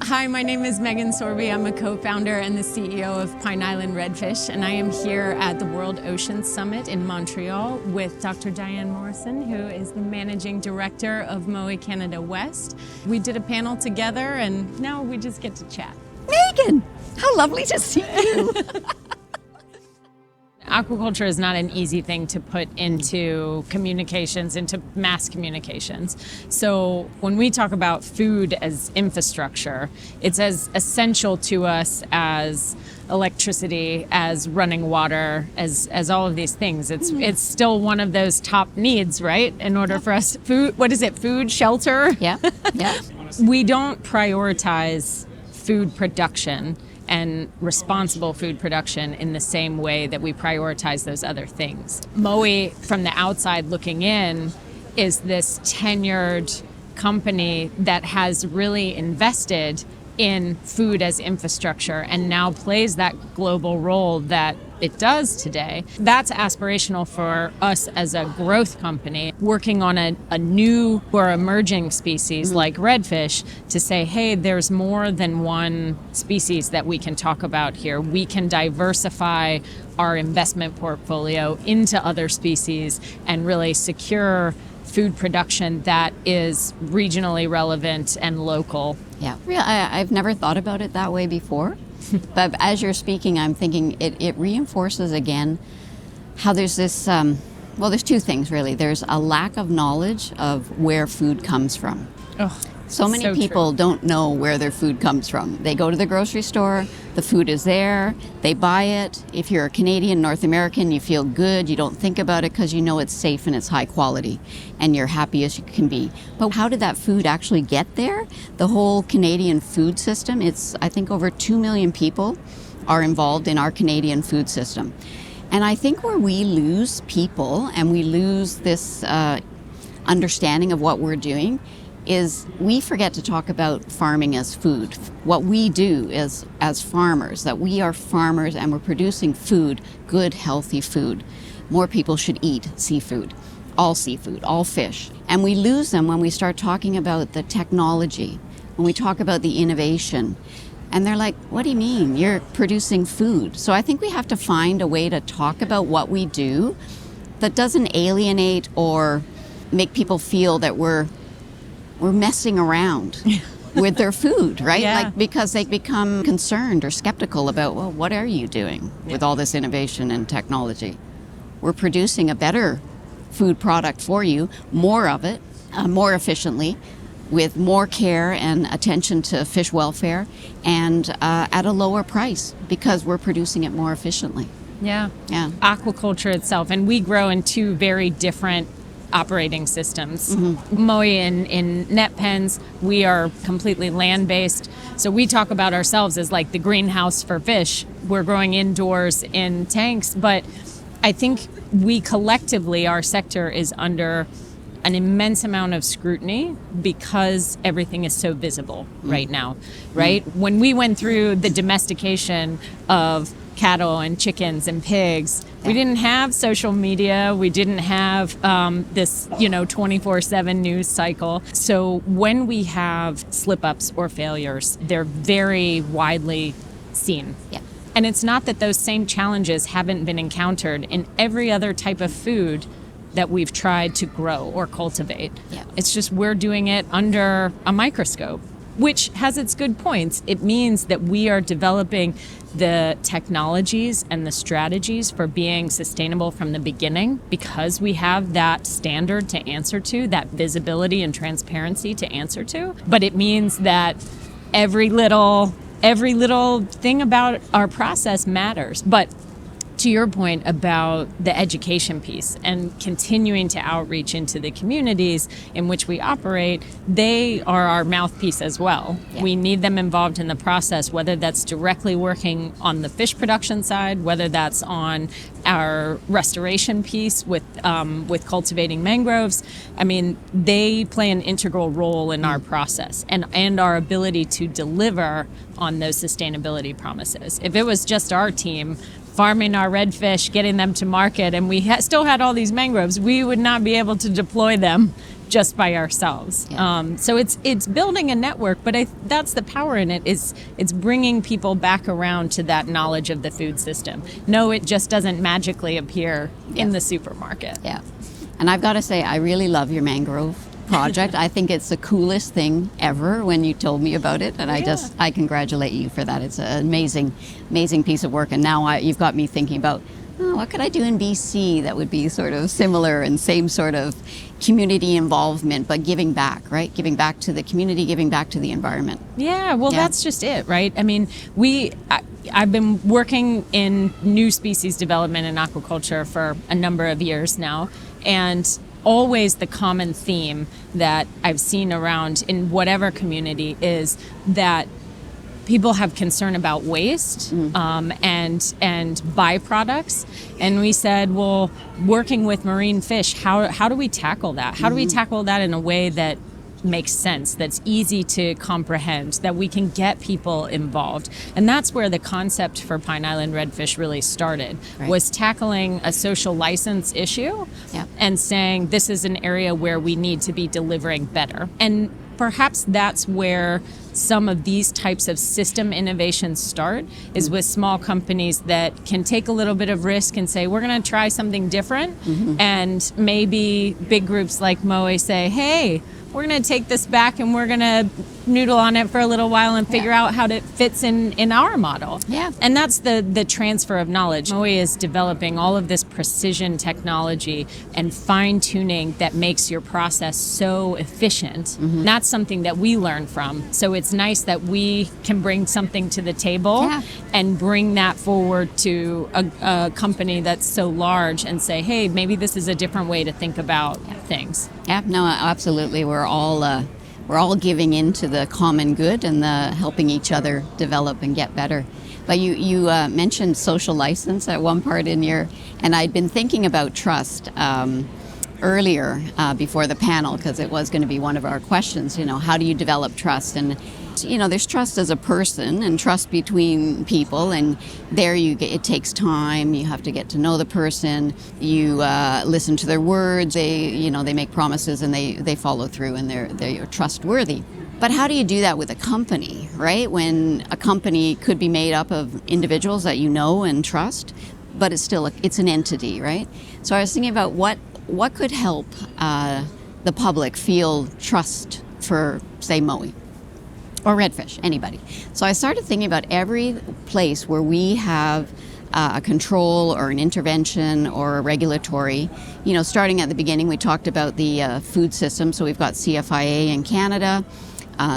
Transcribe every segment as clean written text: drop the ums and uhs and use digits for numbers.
Hi, my name is Megan Sorby. I'm a co-founder and the CEO of Island Redfish, and I am here at the World Ocean Summit in Montreal with Dr. Diane Morrison, who is the managing director of Mowi Canada West. We did a panel together, and now we just get to chat. Megan, how lovely to see you. Aquaculture is not an easy thing to put into communications, into mass communications. So when we talk about food as infrastructure, it's as essential to us as electricity, as running water, as all of these things. It's still one of those top needs, right? In order for us, food, shelter? Yeah. We don't prioritize food production and responsible food production in the same way that we prioritize those other things. Mowi, from the outside looking in, is this tenured company that has really invested in food as infrastructure and now plays that global role that it does today. That's aspirational for us as a growth company, working on a new or emerging species like redfish to say, hey, there's more than one species that we can talk about here. We can diversify our investment portfolio into other species and really secure food production that is regionally relevant and local. Yeah, I've never thought about it that way before. But as you're speaking, I'm thinking it reinforces again how there's this, there's two things really. There's a lack of knowledge of where food comes from. Oh, so many people don't know where their food comes from. They go to the grocery store, the food is there, they buy it. If you're a Canadian, North American, you feel good, you don't think about it because you know it's safe and it's high quality and you're happy as you can be. But how did that food actually get there? The whole Canadian food system, it's I think over 2 million people are involved in our Canadian food system. And I think where we lose people and we lose this understanding of what we're doing is we forget to talk about farming as food. What we do is, as farmers, that we are farmers and we're producing food, good, healthy food. More people should eat seafood, all fish. And we lose them when we start talking about the technology, when we talk about the innovation. And they're like, what do you mean? You're producing food. So I think we have to find a way to talk about what we do that doesn't alienate or make people feel that we're messing around with their food, right? Yeah. Like because they become concerned or skeptical about, well, what are you doing with all this innovation and technology? We're producing a better food product for you, more of it, more efficiently, with more care and attention to fish welfare, and at a lower price because we're producing it more efficiently. Yeah. Aquaculture itself, and we grow in two very different operating systems. Mowi in net pens, we are completely land-based. So we talk about ourselves as like the greenhouse for fish. We're growing indoors in tanks, but I think we collectively, our sector is under an immense amount of scrutiny because everything is so visible right now, right? When we went through the domestication of cattle and chickens and pigs, we didn't have social media. We didn't have this, 24/7 news cycle. So when we have slip-ups or failures, they're very widely seen. Yeah. And it's not that those same challenges haven't been encountered in every other type of food that we've tried to grow or cultivate. Yeah. It's just we're doing it under a microscope, which has its good points. It means that we are developing the technologies and the strategies for being sustainable from the beginning because we have that standard to answer to, that visibility and transparency to answer to. But it means that every little thing about our process matters. But to your point about the education piece and continuing to outreach into the communities in which we operate, they are our mouthpiece as well. Yeah. We need them involved in the process, whether that's directly working on the fish production side, whether that's on our restoration piece with cultivating mangroves. I mean, they play an integral role in our process and our ability to deliver on those sustainability promises. If it was just our team farming our redfish, getting them to market, and we still had all these mangroves, we would not be able to deploy them just by ourselves. Yeah. So it's building a network, but that's the power in it, is it's bringing people back around to that knowledge of the food system. No, it just doesn't magically appear in the supermarket. Yeah. And I've got to say, I really love your mangrove project. I think it's the coolest thing ever when you told me about it. And I congratulate you for that. It's an amazing piece of work. And now you've got me thinking about, what could I do in BC that would be sort of similar and same sort of community involvement, but giving back, right? Giving back to the community, giving back to the environment. Yeah, well, that's just it, right? I mean, I've been working in new species development and aquaculture for a number of years now, and always the common theme that I've seen around in whatever community is that people have concern about waste and byproducts. And we said, well, working with marine fish, how do we tackle that? How do we tackle that in a way that makes sense, that's easy to comprehend, that we can get people involved? And that's where the concept for Pine Island Redfish really started, was tackling a social license issue and saying this is an area where we need to be delivering better. And perhaps that's where some of these types of system innovations start, is with small companies that can take a little bit of risk and say, we're going to try something different. And maybe big groups like Mowi say, hey, we're going to take this back and we're going to noodle on it for a little while and figure out how it fits in our model. Yeah. And that's the transfer of knowledge. Mowi is developing all of this precision technology and fine-tuning that makes your process so efficient. That's something that we learn from. So it's nice that we can bring something to the table and bring that forward to a company that's so large and say, hey, maybe this is a different way to think about things. Yeah, no, absolutely. We're all giving into the common good and the helping each other develop and get better. But you mentioned social license at one part in your, and I'd been thinking about trust earlier before the panel, because it was going to be one of our questions. How do you develop trust? And there's trust as a person and trust between people, and it takes time. You have to get to know the person. You listen to their words. They make promises and they follow through, and they're trustworthy. But how do you do that with a company, right? When a company could be made up of individuals that you know and trust, but it's an entity, right? So I was thinking about what could help the public feel trust for, say, Mowi or Redfish, anybody. So I started thinking about every place where we have a control or an intervention or a regulatory. Starting at the beginning, we talked about the food system. So we've got CFIA in Canada.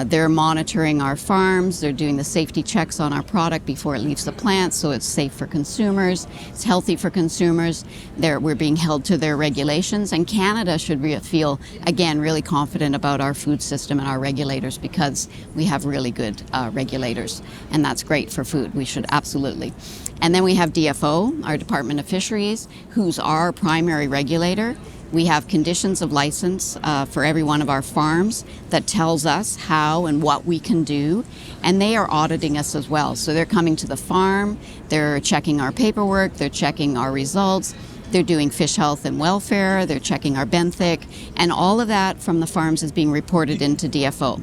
They're monitoring our farms. They're doing the safety checks on our product before it leaves the plant, so it's safe for consumers. It's healthy for consumers. We're being held to their regulations. And Canada should feel, again, really confident about our food system and our regulators, because we have really good regulators. And that's great for food. We should absolutely. And then we have DFO, our Department of Fisheries, who's our primary regulator. We have conditions of license for every one of our farms that tells us how and what we can do, and they are auditing us as well. So they're coming to the farm, they're checking our paperwork, they're checking our results, they're doing fish health and welfare, they're checking our benthic, and all of that from the farms is being reported into DFO.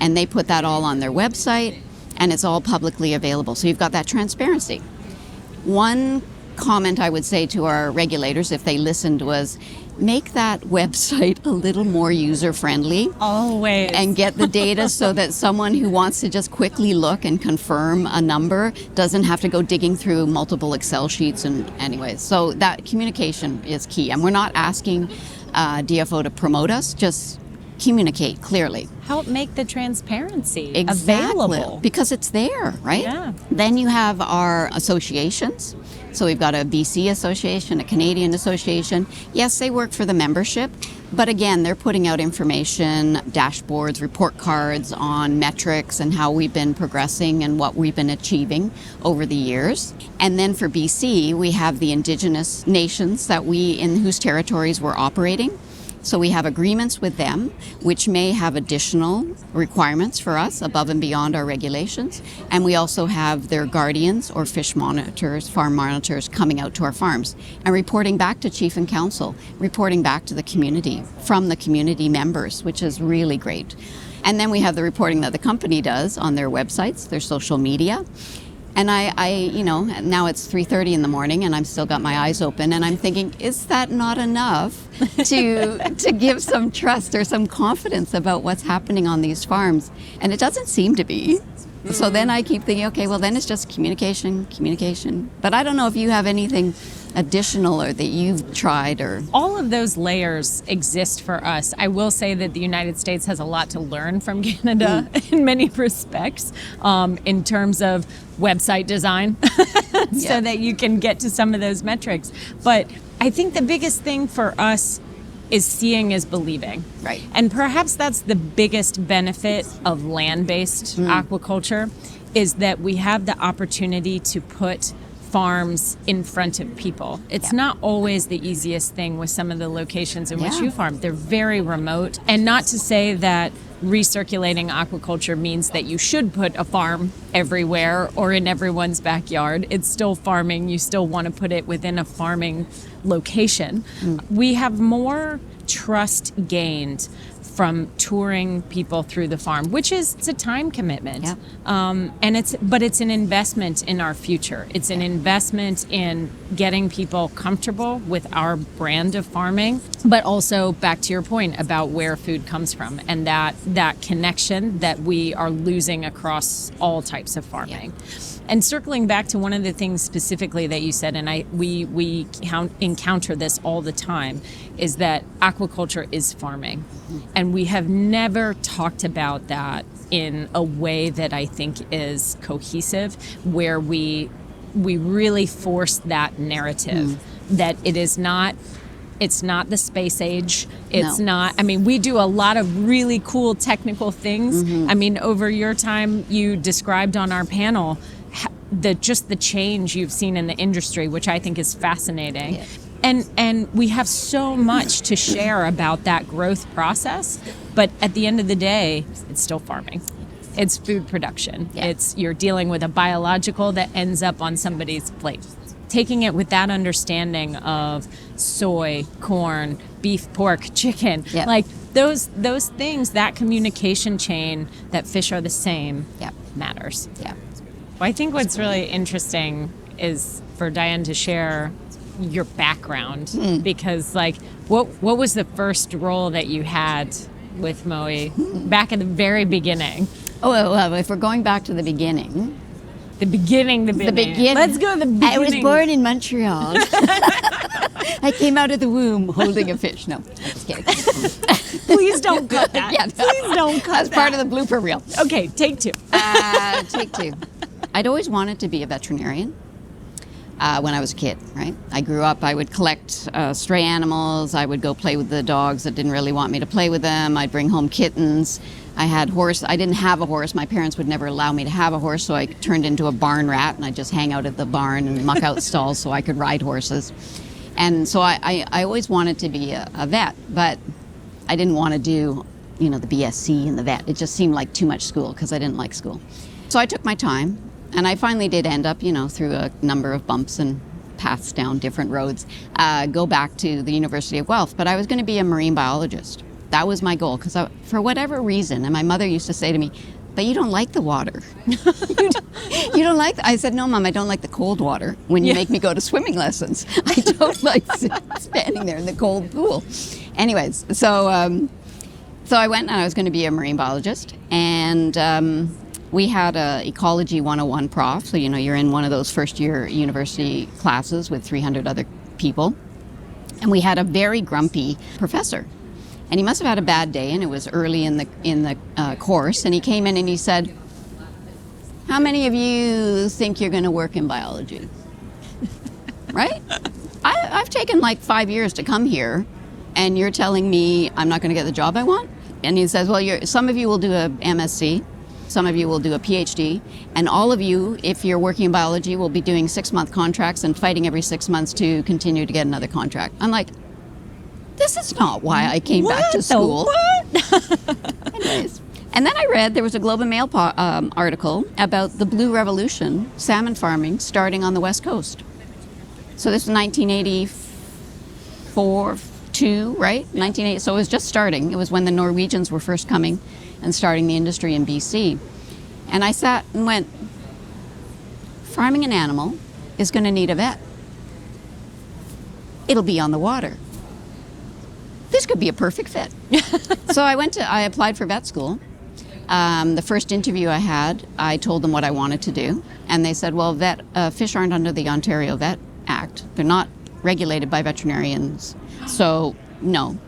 And they put that all on their website, and it's all publicly available. So you've got that transparency. One comment I would say to our regulators, if they listened, was make that website a little more user-friendly. Always. And get the data so that someone who wants to just quickly look and confirm a number doesn't have to go digging through multiple Excel sheets. And anyways, so that communication is key. And we're not asking DFO to promote us, just communicate clearly. Help make the transparency available. Because it's there, right? Yeah. Then you have our associations. So we've got a BC association, a Canadian association. Yes, they work for the membership, but again, they're putting out information, dashboards, report cards on metrics and how we've been progressing and what we've been achieving over the years. And then for BC, we have the Indigenous nations in whose territories we're operating. So we have agreements with them, which may have additional requirements for us above and beyond our regulations. And we also have their guardians or fish monitors, farm monitors coming out to our farms and reporting back to chief and council, reporting back to the community from the community members, which is really great. And then we have the reporting that the company does on their websites, their social media. And now it's 3:30 in the morning and I've still got my eyes open and I'm thinking, is that not enough to give some trust or some confidence about what's happening on these farms? And it doesn't seem to be. So then I keep thinking, okay, well then it's just communication. But I don't know if you have anything additional or that you've tried or... All of those layers exist for us. I will say that the United States has a lot to learn from Canada in many respects, in terms of website design, so that you can get to some of those metrics. But I think the biggest thing for us is seeing is believing. Right. And perhaps that's the biggest benefit of land-based aquaculture, is that we have the opportunity to put farms in front of people. It's not always the easiest thing with some of the locations in which you farm. They're very remote. And not to say that recirculating aquaculture means that you should put a farm everywhere or in everyone's backyard. It's still farming. You still want to put it within a farming location. We have more trust gained from touring people through the farm, which is, it's a time commitment. But it's an investment in our future. It's an investment in getting people comfortable with our brand of farming, but also back to your point about where food comes from and that connection that we are losing across all types of farming. And circling back to one of the things specifically that you said, and we encounter this all the time, is that aquaculture is farming. And we have never talked about that in a way that I think is cohesive, where we really force that narrative that it's not the space age. It's not, I mean, we do a lot of really cool technical things. I mean, over your time, you described on our panel the change you've seen in the industry, which I think is fascinating. And we have so much to share about that growth process, but at the end of the day, it's still farming. It's food production. You're dealing with a biological that ends up on somebody's plate. Taking it with that understanding of soy, corn, beef, pork, chicken, like those things, that communication chain that fish are the same matters. Well, I think what's really interesting is for Diane to share your background, because like what was the first role that you had with Mowi back at the very beginning? Well, if we're going back to the beginning. The beginning. Let's go to the beginning. I was born in Montreal. I came out of the womb holding a fish. No, I'm just kidding. Please don't cut that. Please don't cut that. That's part of the blooper reel. Okay, take two. Take two. I'd always wanted to be a veterinarian when I was a kid, right? I grew up, I would collect stray animals. I would go play with the dogs that didn't really want me to play with them. I'd bring home kittens. I had horse. I didn't have a horse. My parents would never allow me to have a horse, so I turned into a barn rat, and I'd just hang out at the barn and muck out stalls so I could ride horses. And so I always wanted to be a vet, but I didn't want to do, the BSc and the vet. It just seemed like too much school because I didn't like school. So I took my time, and I finally did end up, through a number of bumps and paths down different roads, go back to the University of Guelph. But I was going to be a marine biologist. That was my goal, because for whatever reason, and my mother used to say to me, but you don't like the water. you don't like I said, no, Mom, I don't like the cold water when you make me go to swimming lessons. I don't like standing there in the cold pool. Anyways, so I went and I was going to be a marine biologist, and we had a Ecology 101 prof, so you're in one of those first year university classes with 300 other people, and we had a very grumpy professor. And he must have had a bad day, and it was early in the course. And he came in and he said, "How many of you think you're going to work in biology?" Right? I've taken like 5 years to come here, and you're telling me I'm not going to get the job I want? And he says, "Well, some of you will do a MSc, some of you will do a PhD, and all of you, if you're working in biology, will be doing 6-month contracts and fighting every 6 months to continue to get another contract." I'm like, this is not why I came back to school. What? Anyways. And then I read there was a Globe and Mail article about the Blue Revolution, salmon farming, starting on the West Coast. So this is 1984, 2, right? 1980. So it was just starting. It was when the Norwegians were first coming and starting the industry in BC. And I sat and went, farming an animal is going to need a vet. It'll be on the water. This could be a perfect fit. So I applied for vet school. The first interview I had, I told them what I wanted to do. And they said, well, fish aren't under the Ontario Vet Act. They're not regulated by veterinarians. So, no.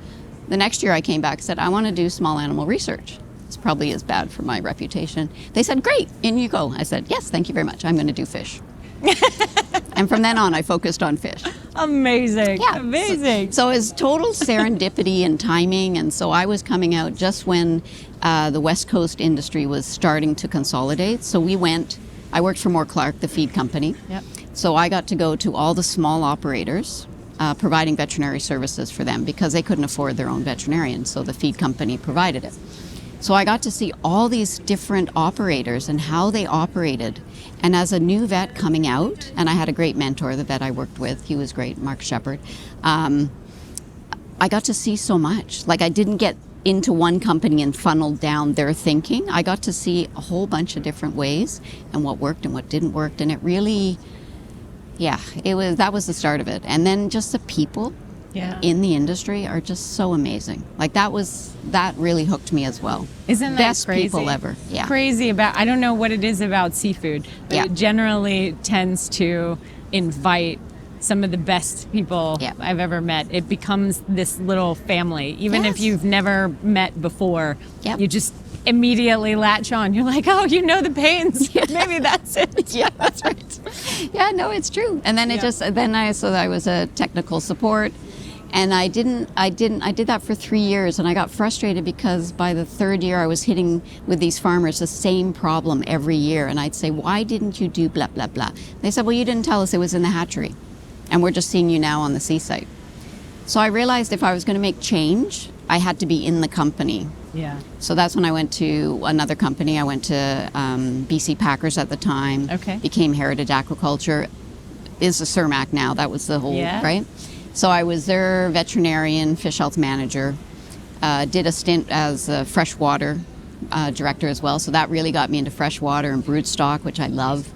The next year I came back and said, I want to do small animal research. It's probably as bad for my reputation. They said, great, in you go. I said, yes, thank you very much. I'm going to do fish. And from then on, I focused on fish. Amazing. Yeah. Amazing. So it's total serendipity and timing. And so I was coming out just when the West Coast industry was starting to consolidate. So I worked for Moore Clark, the feed company. Yep. So I got to go to all the small operators, providing veterinary services for them because they couldn't afford their own veterinarian. So the feed company provided it. So I got to see all these different operators and how they operated. And as a new vet coming out, and I had a great mentor, the vet I worked with, he was great, Mark Shepard, I got to see so much. Like I didn't get into one company and funneled down their thinking. I got to see a whole bunch of different ways and what worked and what didn't work. And it really, that was the start of it. And then just the people in the industry are just so amazing. Like that really hooked me as well. Isn't that best crazy? People ever. Yeah. Crazy about, I don't know what it is about seafood, but it generally tends to invite some of the best people I've ever met. It becomes this little family. Even if you've never met before, you just immediately latch on. You're like, oh, you know the pains. Maybe that's it. Yeah, that's right. Yeah, no, it's true. And then I was a technical support. And I did that for 3 years, and I got frustrated because by the third year I was hitting with these farmers the same problem every year. And I'd say, why didn't you do blah, blah, blah? They said, well, you didn't tell us it was in the hatchery, and we're just seeing you now on the seaside. So I realized if I was going to make change, I had to be in the company. Yeah. So that's when I went to another company. I went to BC Packers at the time. Okay. Became Heritage Aquaculture. Is a Cermak now. That was the whole, right? So I was their veterinarian, fish health manager, did a stint as a freshwater director as well. So that really got me into freshwater and broodstock, which I love.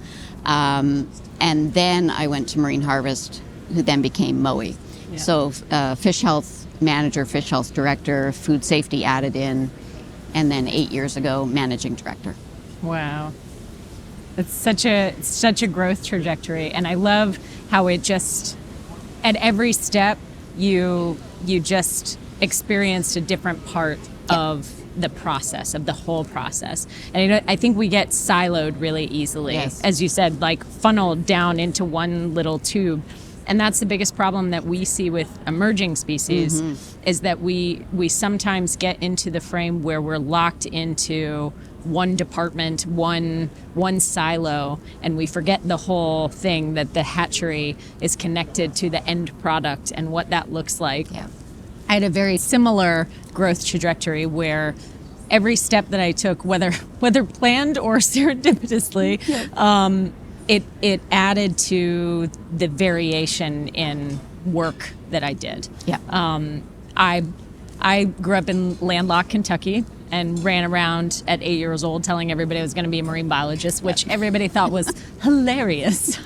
And then I went to Marine Harvest, who then became Mowi. Yeah. So fish health manager, fish health director, food safety added in, and then 8 years ago, managing director. Wow. It's such a growth trajectory. And I love how it just, at every step, you just experienced a different part of the process, of the whole process. And I think we get siloed really easily, as you said, like funneled down into one little tube. And that's the biggest problem that we see with emerging species, is that we sometimes get into the frame where we're locked into one department, one silo, and we forget the whole thing, that the hatchery is connected to the end product and what that looks like. Yeah. I had a very similar growth trajectory where every step that I took, whether planned or serendipitously, it added to the variation in work that I did. Yeah. I grew up in landlocked Kentucky and ran around at 8 years old telling everybody I was going to be a marine biologist, which everybody thought was hilarious.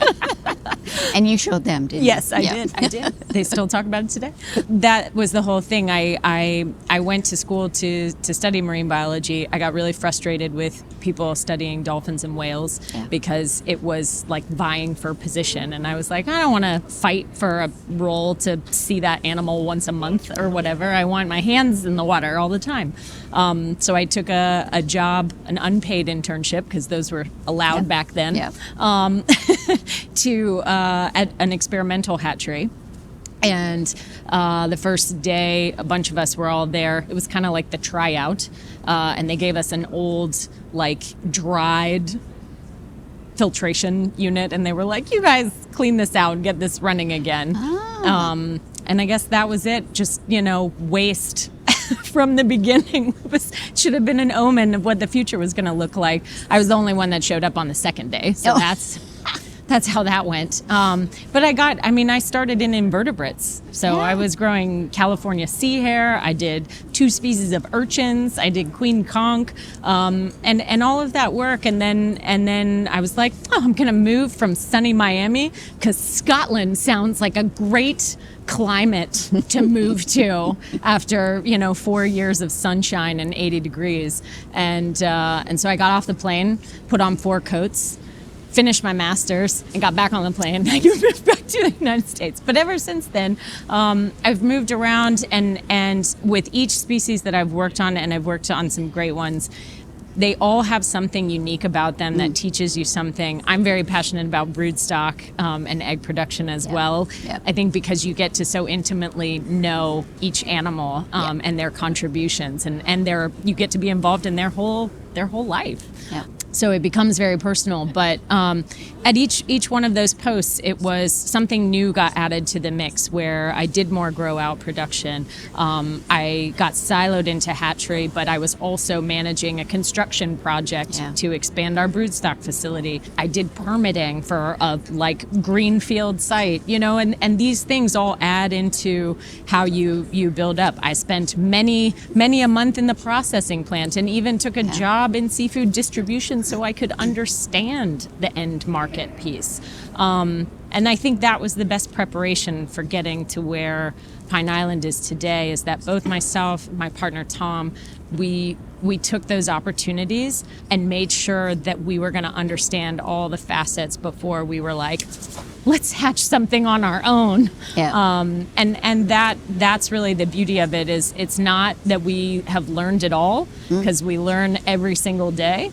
And you showed them, didn't you? Yes, I did. They still talk about it today. That was the whole thing. I went to school to study marine biology. I got really frustrated with people studying dolphins and whales because it was like vying for position. And I was like, I don't want to fight for a role to see that animal once a month or whatever. I want my hands in the water all the time. So I took a job, an unpaid internship, because those were allowed back then, to at an experimental hatchery. And the first day, a bunch of us were all there. It was kind of like the tryout. And they gave us an old, like, dried filtration unit. And they were like, you guys clean this out and get this running again. And I guess that was it. Just, waste from the beginning should have been an omen of what the future was going to look like. I was the only one that showed up on the second day. So that's how that went. But I started in invertebrates. So I was growing California sea hare. I did 2 species of urchins. I did queen conch, and all of that work. And then I was like, I'm going to move from sunny Miami because Scotland sounds like a great climate to move to after 4 years of sunshine and 80 degrees. And so I got off the plane, put on 4 coats, finished my master's, and got back on the plane. I moved back to the United States. But ever since then, I've moved around, and with each species that I've worked on, and I've worked on some great ones, they all have something unique about them that teaches you something. I'm very passionate about broodstock and egg production as well. Yep. I think because you get to so intimately know each animal and their contributions, and you get to be involved in their whole life. Yep. So it becomes very personal. But at each one of those posts, it was something new got added to the mix where I did more grow out production. I got siloed into hatchery, but I was also managing a construction project to expand our broodstock facility. I did permitting for a greenfield site, and these things all add into how you build up. I spent many a month in the processing plant and even took a job in seafood distribution so I could understand the end market piece. And I think that was the best preparation for getting to where Pine Island is today, is that both myself, my partner Tom, we took those opportunities and made sure that we were going to understand all the facets before we were like, let's hatch something on our own. Yeah. And that's really the beauty of it, is it's not that we have learned it all, because we learn every single day,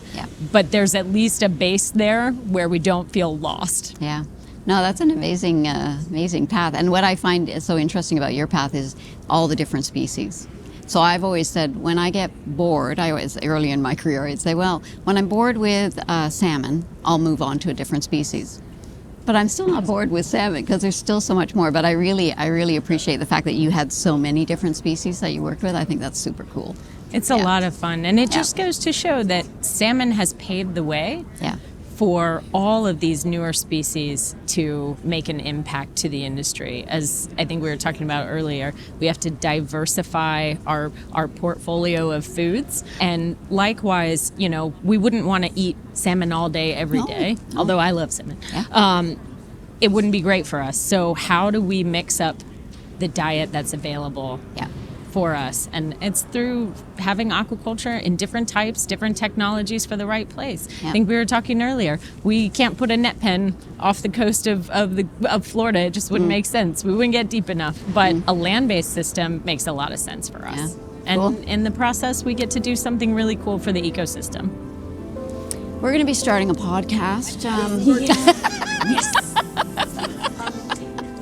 but there's at least a base there where we don't feel lost. Yeah. No, that's an amazing path. And what I find is so interesting about your path is all the different species. So I've always said, when I get bored, early in my career, I'd say, well, when I'm bored with salmon, I'll move on to a different species. But I'm still not bored with salmon because there's still so much more. But I really appreciate the fact that you had so many different species that you worked with. I think that's super cool. It's a lot of fun. And it just goes to show that salmon has paved the way for all of these newer species to make an impact to the industry. As I think we were talking about earlier, we have to diversify our portfolio of foods. And likewise, we wouldn't want to eat salmon all day, every day, although I love salmon. Yeah. It wouldn't be great for us. So how do we mix up the diet that's available for us? And it's through having aquaculture in different types, different technologies for the right place. I think we were talking earlier, we can't put a net pen off the coast of Florida. It just wouldn't make sense. We wouldn't get deep enough. But a land-based system makes a lot of sense for us. And in the process, we get to do something really cool for the ecosystem. We're going to be starting a podcast. Yes.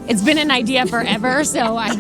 It's been an idea forever, so I